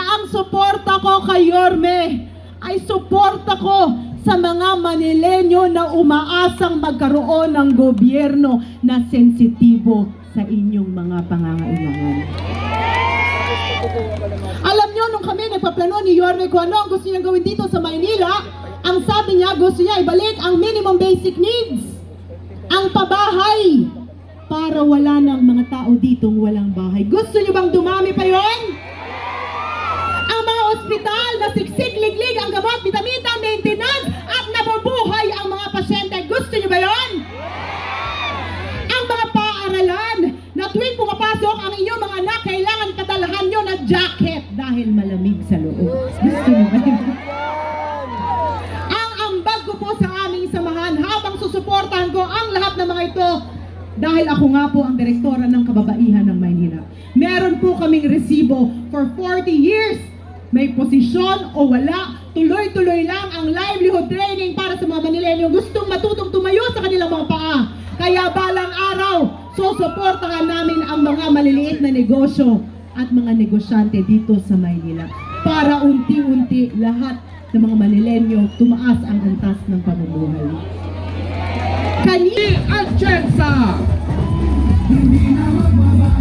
ang suporta ko kay Yorme ay suporta ko sa mga Manilenyo na umaasang magkaroon ng gobyerno na sensitibo sa inyong mga pangangailangan. Alam nyo, nung kami nagpaplano ni Yorme kung ano ang gusto niya gawin dito sa Maynila, ang sabi niya, gusto niya ibalik ang minimum basic needs, ang pabahay, para wala ng mga tao ditong walang bahay. Gusto niyo bang dumami pa yon? Ang mga ospital na siksik-liglig ang gamot, vitamina, maintenance, at nabubuhay ang mga pasyente. Gusto niyo ba yon? Ang mga paaralan na tuwing pumapasok ang inyong mga anak, kailangan padalhan nyo ng jacket dahil malamig sa loob. Gusto niyo ba yun? Ang ambag ko po sa aming samahan habang susuportahan ko ang lahat ng mga ito dahil ako nga po ang direktora ng kababaihan ng Maynila. Meron po kaming resibo for 40 years. May posisyon o wala, tuloy-tuloy lang ang livelihood training para sa mga Manileño gustong matutong tumayo sa kanilang mga paa. Kaya balang araw, susuportahan namin ang mga maliliit na negosyo at mga negosyante dito sa Maynila para unti-unti lahat ng mga Manileño tumaas ang antas ng pamumuhay. Atienza!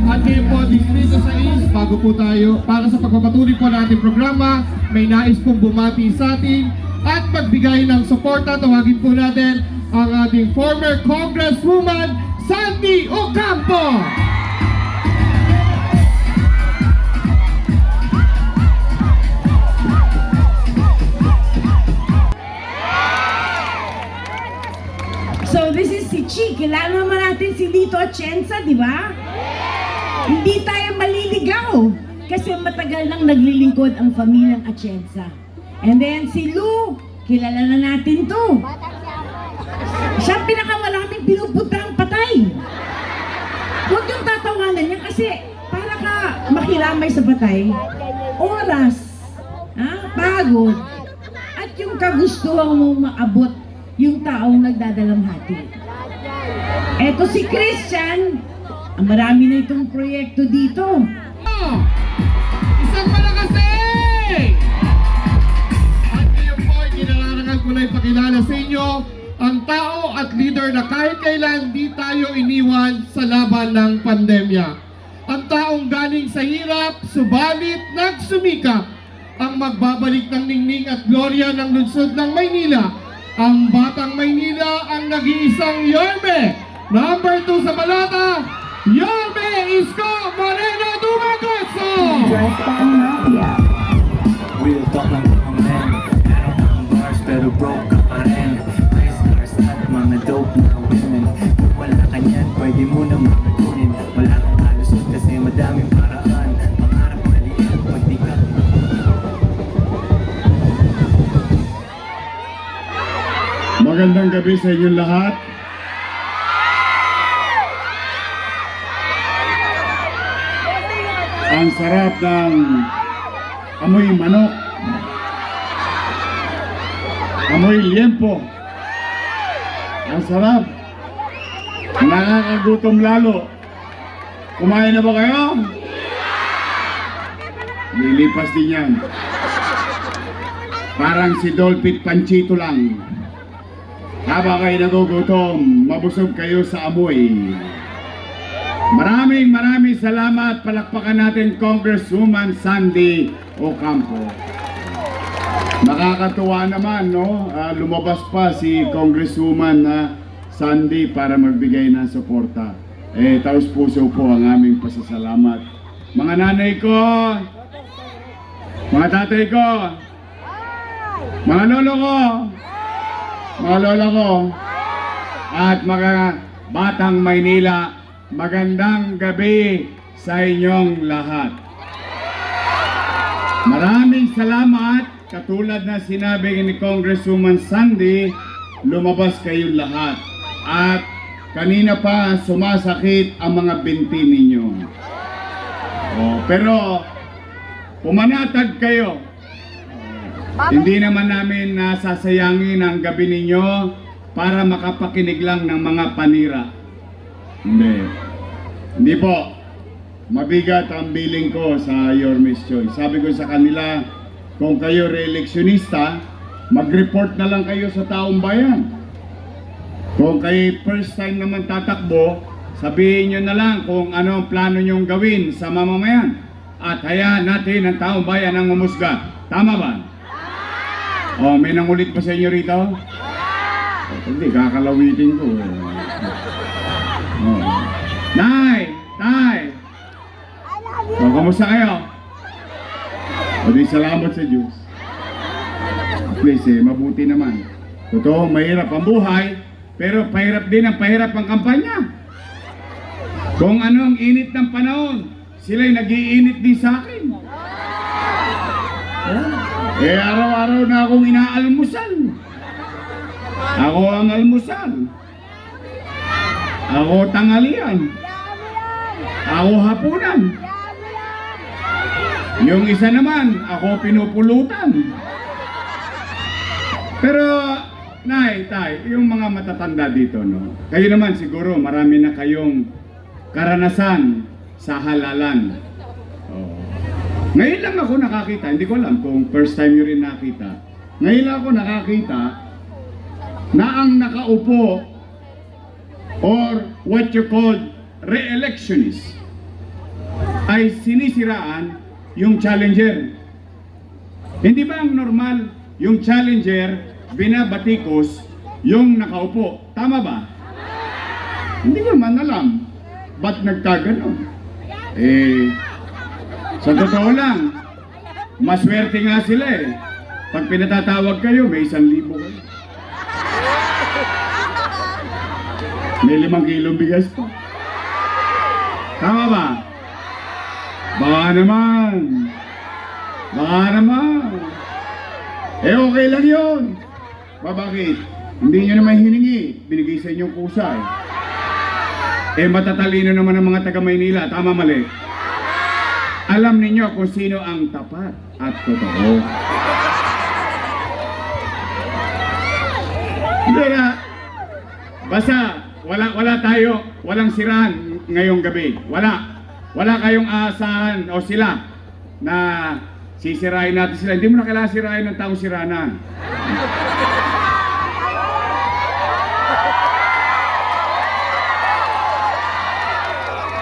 At ngayon po, Distrito 6, bago po tayo, para sa pagpapatuloy po ng ating programa, may nais pong bumati sa atin at magbigay ng suporta. Tawagin po natin ang ating former Congresswoman, Sandy Ocampo! So this is si Chi. Kilala naman natin si Lito Atienza, di ba? Hindi tayo maliligaw kasi matagal nang naglilingkod ang pamilyang Atienza. And then si Lou, kilala na natin to. Siya ang pinakamaraming pinupuntang patay. Huwag yung tatawanan niya kasi para ka makiramay sa patay, oras, pagod, at yung kagustuhan mo maabot yung taong nagdadalamhati. Eto si Christian, ang marami na itong proyekto dito. Isang malakas At ngayon po, kinalarangan ko na ipakilala sa inyo ang tao at leader na kahit kailan di tayo iniwan sa laban ng pandemya. Ang taong galing sa hirap, subalit nagsumikap, ang magbabalik ng ningning at gloria ng lungsod ng Maynila, ang Batang Maynila, ang nag-iisang Yorme. Number 2 sa balata, Yorme Isko Moreno Dumagoso! Real talk lang ang men. Meron ang bars pero broke ka pa rin. Nice cars at mga dope na women. Kung wala ka niyan, pwede mo na makakunin. Wala kang halusot kasi madaming paraan. Pangarap maliit, pag di ka Magandang gabi sa inyong lahat. Ang sarap ng amoy manok, amoy liempo. Ang sarap. Nakakagutom lalo. Kumain na ba kayo? Lilipas din yan. Parang si Dolphin Panchito lang. Habang kayo nagugutom, mabusog kayo sa amoy. Maraming salamat. Palakpakan natin Congresswoman Sandy Ocampo. Nakakatuwa naman, no? Lumabas pa si Congresswoman Sandy para magbigay ng suporta. Taos puso po ang aming pasasalamat. Mga nanay ko, mga tatay ko, mga lolo ko, mga lola ko, at mga Batang Maynila, magandang gabi sa inyong lahat. Maraming salamat. Katulad na sinabi ni Congresswoman Sandy, lumabas kayong lahat. At kanina pa sumasakit ang mga binti ninyo. Pero pumanatag kayo. Hindi naman namin nasasayangin ang gabi ninyo para makapakinig lang ng mga panira. Hindi po. mabigat ang billing ko sa Your Miss Choice. Sabi ko sa kanila, kung kayo re-electionista, mag-report na lang kayo sa taong bayan. Kung kayo first time naman tatakbo, sabihin nyo na lang kung ano ang plano nyong gawin sa mamamayan. At hayaan natin ang taong bayan ang umusga. Tama ba? Oh, may nangulit pa sa inyo rito? Oh, hindi, kakalawitin ko. Oh. Nay! Tay! Oh, kamusta kayo? O di salamat sa Diyos. Please, mabuti naman. Totoo, mahirap ang buhay, pero pahirap din ang pahirap ang kampanya. Kung ano ang init ng panahon, sila'y nag-iinit din sa akin. Araw-araw na akong inaalmusal. Ako ang almusal. Ako tanghalian. Ako hapunan. Yung isa naman, ako pinupulutan. Pero, Nay, Tay, yung mga matatanda dito, no? Kayo naman siguro, marami na kayong karanasan sa halalan. Oh. Ngayon lang ako nakakita, hindi ko alam kung first time nyo rin nakita. Ngayon lang ako nakakita na ang nakaupo or what you call re-electionist ay sinisiraan yung challenger. Hindi ba ang normal yung challenger binabatikos yung nakaupo? Tama ba? Hindi ko man alam ba't nagkaganon. Sa totoo lang, maswerte nga sila eh. Pag pinatatawag kayo, may 1,000 kayo. May 5 kilong bigas pa. Tama ba? Baka naman. Baka naman. Okay lang yun. Bakit? Hindi nyo naman hiningi. Binigay sa inyong kusa eh. Matatalino naman ang mga taga Maynila. Tama, mali? Alam ninyo kung sino ang tapat at totoo. Hindi na. Basta, wala tayo, walang sirahan ngayong gabi. Wala kayong aasahan o sila na sisirain natin sila. Hindi mo na kailangan sirain ng taong sirana.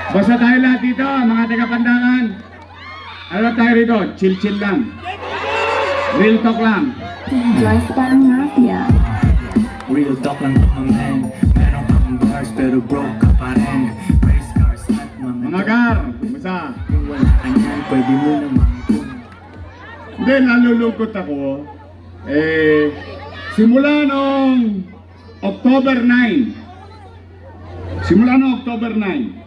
Basta tayo lahat dito, mga taga-Pandangan. Ano tayo rito? Chill lang. Real talk lang. Lifestyle Mafia. Real talk lang mga men. Meron kang bars pero broke ka pa rin. Race cars at Mga gar, basta. kung wala ka niyan, pwede mo naman kung Hindi, nalulungkot ako. Simula noong October 9. Simula noong October 9.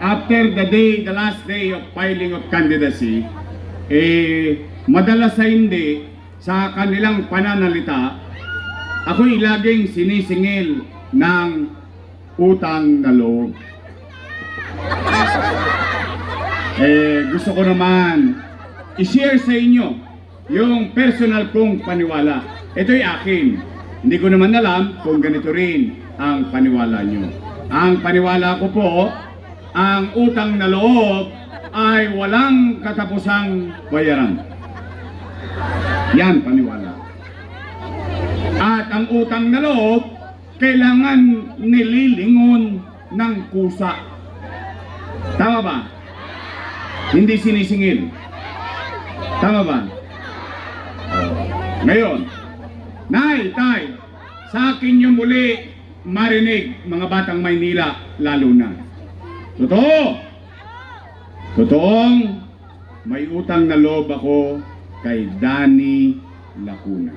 After the last day of filing of candidacy, madalas sa hindi, sa kanilang pananalita, ako'y laging sinisingil ng utang na loob. Gusto ko naman i-share sa inyo yung personal kong paniwala. Ito'y akin. Hindi ko naman alam kung ganito rin ang paniwala nyo. Ang paniwala ko po, ang utang na loob ay walang katapusang bayaran. Yan paniwala. At ang utang na loob, kailangan nililingon ng kusa. Tama ba? Hindi sinisingil. Tama ba? Ngayon, Nay, Tay, sa akin yung muli marinig, mga batang Maynila, lalo na. Totoo! Totoong may utang na loob ako kay Danny Lacuna.